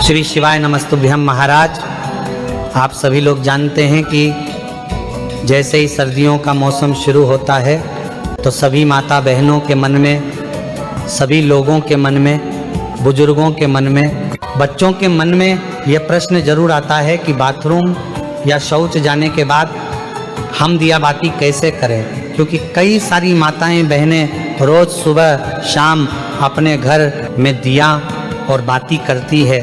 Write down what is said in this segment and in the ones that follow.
श्री शिवाय नमस्तुभ्यम। महाराज, आप सभी लोग जानते हैं कि जैसे ही सर्दियों का मौसम शुरू होता है तो सभी माता बहनों के मन में, सभी लोगों के मन में, बुजुर्गों के मन में, बच्चों के मन में यह प्रश्न जरूर आता है कि बाथरूम या शौच जाने के बाद हम दिया बाती कैसे करें। क्योंकि कई सारी माताएं बहनें रोज़ सुबह शाम अपने घर में दिया और बाती करती है।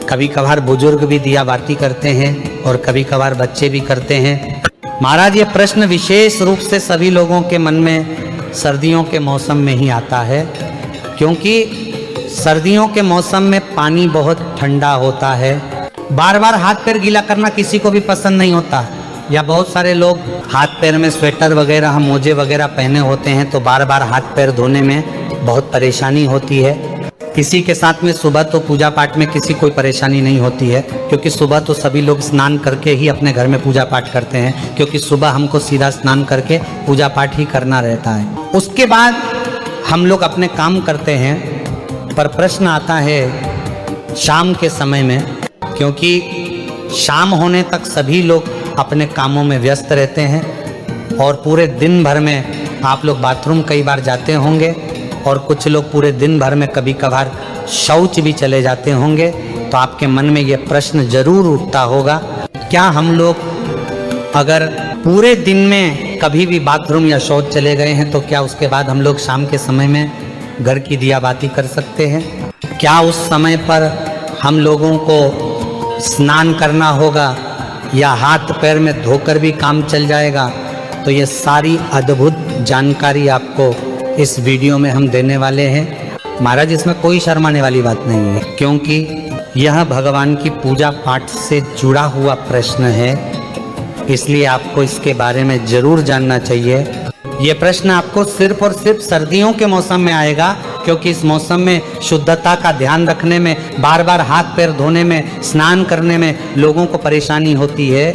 कभी कभार बुजुर्ग भी दिया बाती करते हैं और कभी कभार बच्चे भी करते हैं। महाराज, ये प्रश्न विशेष रूप से सभी लोगों के मन में सर्दियों के मौसम में ही आता है, क्योंकि सर्दियों के मौसम में पानी बहुत ठंडा होता है। बार बार हाथ पैर गीला करना किसी को भी पसंद नहीं होता, या बहुत सारे लोग हाथ पैर में स्वेटर वगैरह, मोजे वगैरह पहने होते हैं तो बार बार हाथ पैर धोने में बहुत परेशानी होती है। किसी के साथ में सुबह तो पूजा पाठ में किसी कोई परेशानी नहीं होती है, क्योंकि सुबह तो सभी लोग स्नान करके ही अपने घर में पूजा पाठ करते हैं, क्योंकि सुबह हमको सीधा स्नान करके पूजा पाठ ही करना रहता है। उसके बाद हम लोग अपने काम करते हैं। पर प्रश्न आता है शाम के समय में, क्योंकि शाम होने तक सभी लोग अपने कामों में व्यस्त रहते हैं और पूरे दिन भर में आप लोग बाथरूम कई बार जाते होंगे और कुछ लोग पूरे दिन भर में कभी कभार शौच भी चले जाते होंगे। तो आपके मन में ये प्रश्न जरूर उठता होगा, क्या हम लोग अगर पूरे दिन में कभी भी बाथरूम या शौच चले गए हैं तो क्या उसके बाद हम लोग शाम के समय में घर की दिया बाती कर सकते हैं? क्या उस समय पर हम लोगों को स्नान करना होगा या हाथ पैर में धोकर भी काम चल जाएगा? तो ये सारी अद्भुत जानकारी आपको इस वीडियो में हम देने वाले हैं। महाराज, इसमें कोई शर्माने वाली बात नहीं है, क्योंकि यह भगवान की पूजा पाठ से जुड़ा हुआ प्रश्न है, इसलिए आपको इसके बारे में जरूर जानना चाहिए। ये प्रश्न आपको सिर्फ और सिर्फ सर्दियों के मौसम में आएगा, क्योंकि इस मौसम में शुद्धता का ध्यान रखने में, बार बार हाथ पैर धोने में, स्नान करने में लोगों को परेशानी होती है,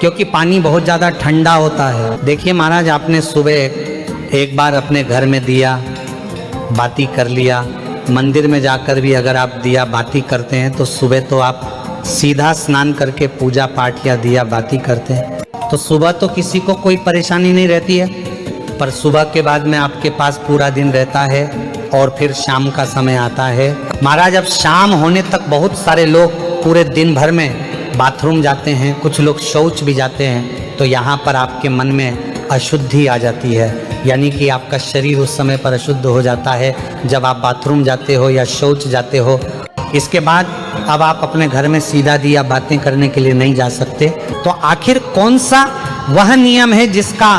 क्योंकि पानी बहुत ज़्यादा ठंडा होता है। देखिए महाराज, आपने सुबह एक बार अपने घर में दिया बाती कर लिया, मंदिर में जाकर भी अगर आप दिया बाती करते हैं तो सुबह तो आप सीधा स्नान करके पूजा पाठ या दिया बाती करते हैं, तो सुबह तो किसी को कोई परेशानी नहीं रहती है। पर सुबह के बाद में आपके पास पूरा दिन रहता है और फिर शाम का समय आता है। महाराज, अब शाम होने तक बहुत सारे लोग पूरे दिन भर में बाथरूम जाते हैं, कुछ लोग शौच भी जाते हैं, तो यहाँ पर आपके मन में अशुद्धि आ जाती है, यानी कि आपका शरीर उस समय पर अशुद्ध हो जाता है जब आप बाथरूम जाते हो या शौच जाते हो। इसके बाद अब आप अपने घर में सीधा दिया बातें करने के लिए नहीं जा सकते। तो आखिर कौन सा वह नियम है जिसका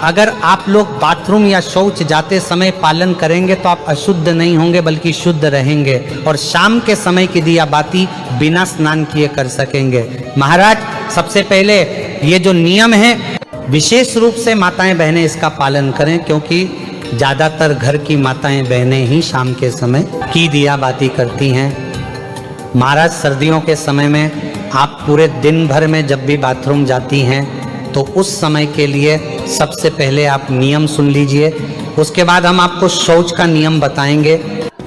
अगर आप लोग बाथरूम या शौच जाते समय पालन करेंगे तो आप अशुद्ध नहीं होंगे बल्कि शुद्ध रहेंगे और शाम के समय की दिया बाती बिना स्नान किए कर सकेंगे? महाराज, सबसे पहले ये जो नियम है विशेष रूप से माताएं बहनें इसका पालन करें, क्योंकि ज़्यादातर घर की माताएं बहनें ही शाम के समय की दिया बाती करती हैं। महाराज, सर्दियों के समय में आप पूरे दिन भर में जब भी बाथरूम जाती हैं तो उस समय के लिए सबसे पहले आप नियम सुन लीजिए, उसके बाद हम आपको शौच का नियम बताएंगे।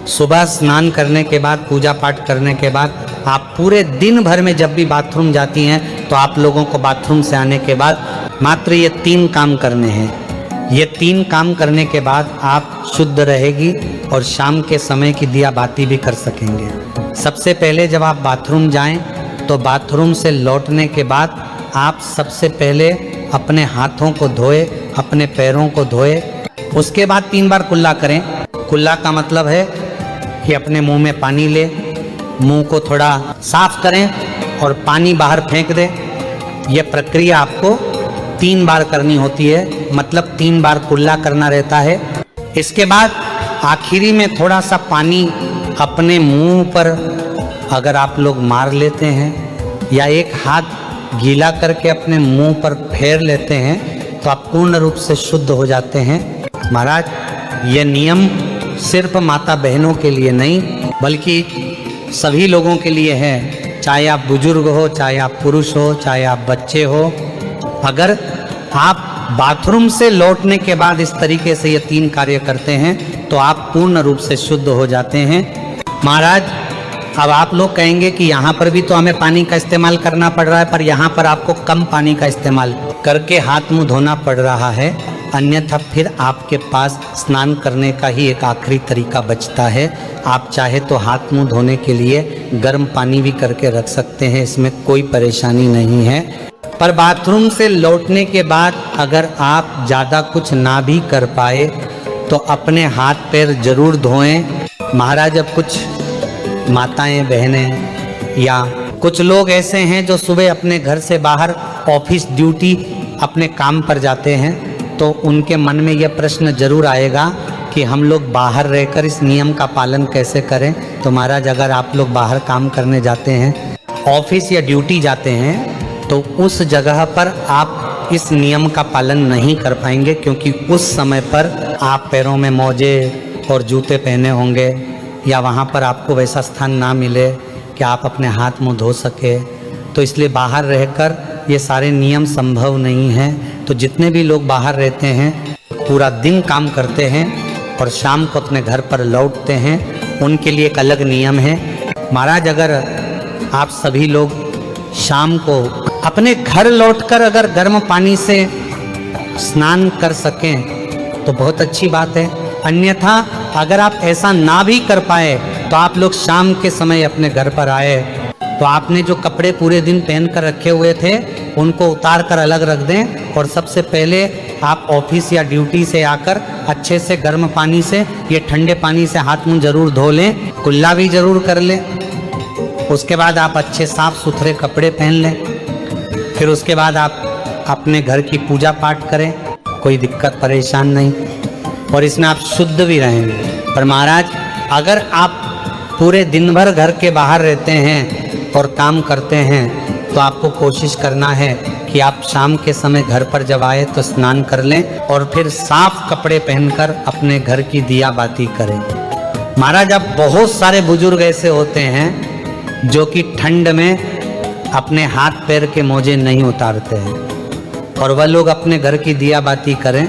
सुबह स्नान करने के बाद, पूजा पाठ करने के बाद आप पूरे दिन भर में जब भी बाथरूम जाती हैं तो आप लोगों को बाथरूम से आने के बाद मात्र ये 3 काम करने हैं। ये 3 काम करने के बाद आप शुद्ध रहेगी और शाम के समय की दिया बाती भी कर सकेंगे। सबसे पहले जब आप बाथरूम जाएं तो बाथरूम से लौटने के बाद आप सबसे पहले अपने हाथों को धोए, अपने पैरों को धोए, उसके बाद 3 बार कुल्ला करें। कुल्ला का मतलब है कि अपने मुंह में पानी ले, मुंह को थोड़ा साफ करें और पानी बाहर फेंक दें। यह प्रक्रिया आपको 3 बार करनी होती है, मतलब 3 बार कुल्ला करना रहता है। इसके बाद आखिरी में थोड़ा सा पानी अपने मुंह पर अगर आप लोग मार लेते हैं या एक हाथ गीला करके अपने मुंह पर फेर लेते हैं तो आप पूर्ण रूप से शुद्ध हो जाते हैं। महाराज, ये नियम सिर्फ माता बहनों के लिए नहीं बल्कि सभी लोगों के लिए है, चाहे आप बुजुर्ग हो, चाहे आप पुरुष हो, चाहे आप बच्चे हो। अगर आप बाथरूम से लौटने के बाद इस तरीके से ये 3 कार्य करते हैं तो आप पूर्ण रूप से शुद्ध हो जाते हैं। महाराज, अब आप लोग कहेंगे कि यहाँ पर भी तो हमें पानी का इस्तेमाल करना पड़ रहा है, पर यहाँ पर आपको कम पानी का इस्तेमाल करके हाथ मुंह धोना पड़ रहा है, अन्यथा फिर आपके पास स्नान करने का ही एक आखिरी तरीका बचता है। आप चाहे तो हाथ मुंह धोने के लिए गर्म पानी भी करके रख सकते हैं, इसमें कोई परेशानी नहीं है। पर बाथरूम से लौटने के बाद अगर आप ज़्यादा कुछ ना भी कर पाए तो अपने हाथ पैर जरूर धोएं। महाराज, अब कुछ माताएं बहनें या कुछ लोग ऐसे हैं जो सुबह अपने घर से बाहर ऑफिस ड्यूटी अपने काम पर जाते हैं, तो उनके मन में यह प्रश्न जरूर आएगा कि हम लोग बाहर रहकर इस नियम का पालन कैसे करें। तो महाराज, अगर आप लोग बाहर काम करने जाते हैं, ऑफिस या ड्यूटी जाते हैं, तो उस जगह पर आप इस नियम का पालन नहीं कर पाएंगे, क्योंकि उस समय पर आप पैरों में मोजे और जूते पहने होंगे या वहाँ पर आपको वैसा स्थान ना मिले कि आप अपने हाथ मुंह धो सके। तो इसलिए बाहर रहकर ये सारे नियम संभव नहीं हैं। तो जितने भी लोग बाहर रहते हैं, पूरा दिन काम करते हैं और शाम को अपने घर पर लौटते हैं, उनके लिए एक अलग नियम है। महाराज, अगर आप सभी लोग शाम को अपने घर लौटकर अगर गर्म पानी से स्नान कर सकें तो बहुत अच्छी बात है। अन्यथा अगर आप ऐसा ना भी कर पाए तो आप लोग शाम के समय अपने घर पर आए तो आपने जो कपड़े पूरे दिन पहन कर रखे हुए थे उनको उतार कर अलग रख दें, और सबसे पहले आप ऑफिस या ड्यूटी से आकर अच्छे से गर्म पानी से, ये ठंडे पानी से हाथ मुंह जरूर धो लें, कुल्ला भी जरूर कर लें। उसके बाद आप अच्छे साफ सुथरे कपड़े पहन लें। फिर उसके बाद आप अपने घर की पूजा पाठ करें, कोई दिक्कत परेशान नहीं, और इसमें आप शुद्ध भी रहेंगे। पर महाराज, अगर आप पूरे दिन भर घर के बाहर रहते हैं और काम करते हैं तो आपको कोशिश करना है कि आप शाम के समय घर पर जब आए तो स्नान कर लें और फिर साफ कपड़े पहनकर अपने घर की दिया बाती करें। महाराज, अब बहुत सारे बुजुर्ग ऐसे होते हैं जो कि ठंड में अपने हाथ पैर के मोजे नहीं उतारते हैं, और वह लोग अपने घर की दिया बाती करें,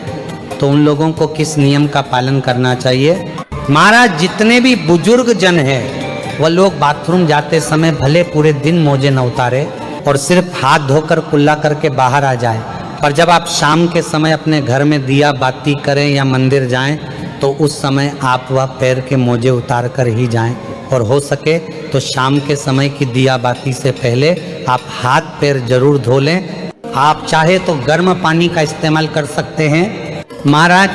तो उन लोगों को किस नियम का पालन करना चाहिए? महाराज, जितने भी बुजुर्ग जन हैं वह लोग बाथरूम जाते समय भले पूरे दिन मोजे न उतारे और सिर्फ हाथ धोकर कुल्ला करके बाहर आ जाएं, पर जब आप शाम के समय अपने घर में दिया बाती करें या मंदिर जाएं तो उस समय आप वह पैर के मोजे उतार कर ही जाएं, और हो सके तो शाम के समय की दिया बाती से पहले आप हाथ पैर जरूर धो लें। आप चाहे तो गर्म पानी का इस्तेमाल कर सकते हैं। महाराज,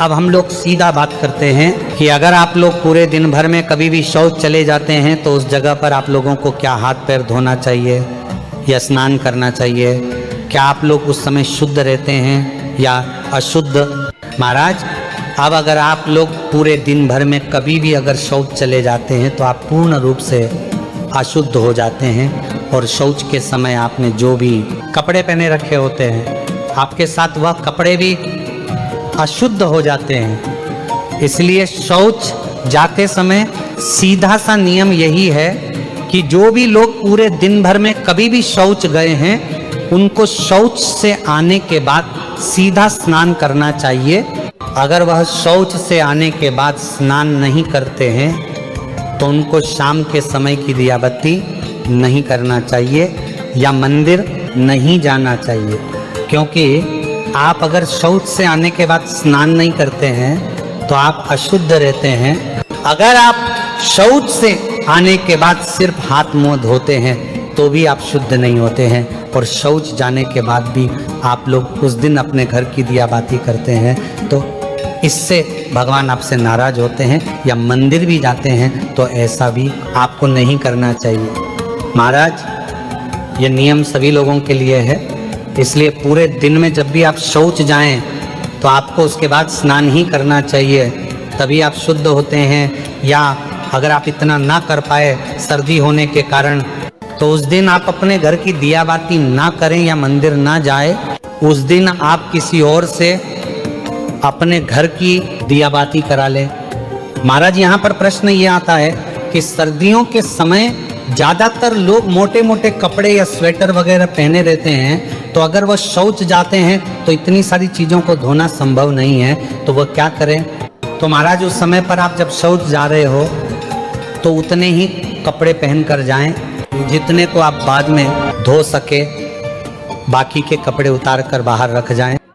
अब हम लोग सीधा बात करते हैं कि अगर आप लोग पूरे दिन भर में कभी भी शौच चले जाते हैं तो उस जगह पर आप लोगों को क्या हाथ पैर धोना चाहिए या स्नान करना चाहिए? क्या आप लोग उस समय शुद्ध रहते हैं या अशुद्ध? महाराज, अब अगर आप लोग पूरे दिन भर में कभी भी अगर शौच चले जाते हैं तो आप पूर्ण रूप से अशुद्ध हो जाते हैं, और शौच के समय आपने जो भी कपड़े पहने रखे होते हैं आपके साथ वह कपड़े भी अशुद्ध हो जाते हैं। इसलिए शौच जाते समय सीधा सा नियम यही है कि जो भी लोग पूरे दिन भर में कभी भी शौच गए हैं उनको शौच से आने के बाद सीधा स्नान करना चाहिए। अगर वह शौच से आने के बाद स्नान नहीं करते हैं तो उनको शाम के समय की दिया बत्ती नहीं करना चाहिए या मंदिर नहीं जाना चाहिए, क्योंकि आप अगर शौच से आने के बाद स्नान नहीं करते हैं तो आप अशुद्ध रहते हैं। अगर आप शौच से आने के बाद सिर्फ हाथ मुंह धोते हैं तो भी आप शुद्ध नहीं होते हैं, और शौच जाने के बाद भी आप लोग उस दिन अपने घर की दिया बाती करते हैं तो इससे भगवान आपसे नाराज होते हैं, या मंदिर भी जाते हैं तो ऐसा भी आपको नहीं करना चाहिए। महाराज, ये नियम सभी लोगों के लिए है, इसलिए पूरे दिन में जब भी आप शौच जाएं तो आपको उसके बाद स्नान ही करना चाहिए, तभी आप शुद्ध होते हैं। या अगर आप इतना ना कर पाए सर्दी होने के कारण तो उस दिन आप अपने घर की दिया बाती ना करें या मंदिर ना जाए, उस दिन आप किसी और से अपने घर की दिया बाती करा लें। महाराज, यहाँ पर प्रश्न ये आता है कि सर्दियों के समय ज़्यादातर लोग मोटे मोटे कपड़े या स्वेटर वगैरह पहने रहते हैं, तो अगर वह शौच जाते हैं तो इतनी सारी चीज़ों को धोना संभव नहीं है, तो वह क्या करें? तो महाराज, उस समय पर आप जब शौच जा रहे हो तो उतने ही कपड़े पहन कर जाएं, जितने को आप बाद में धो सके बाकी के कपड़े उतार कर बाहर रख जाएं।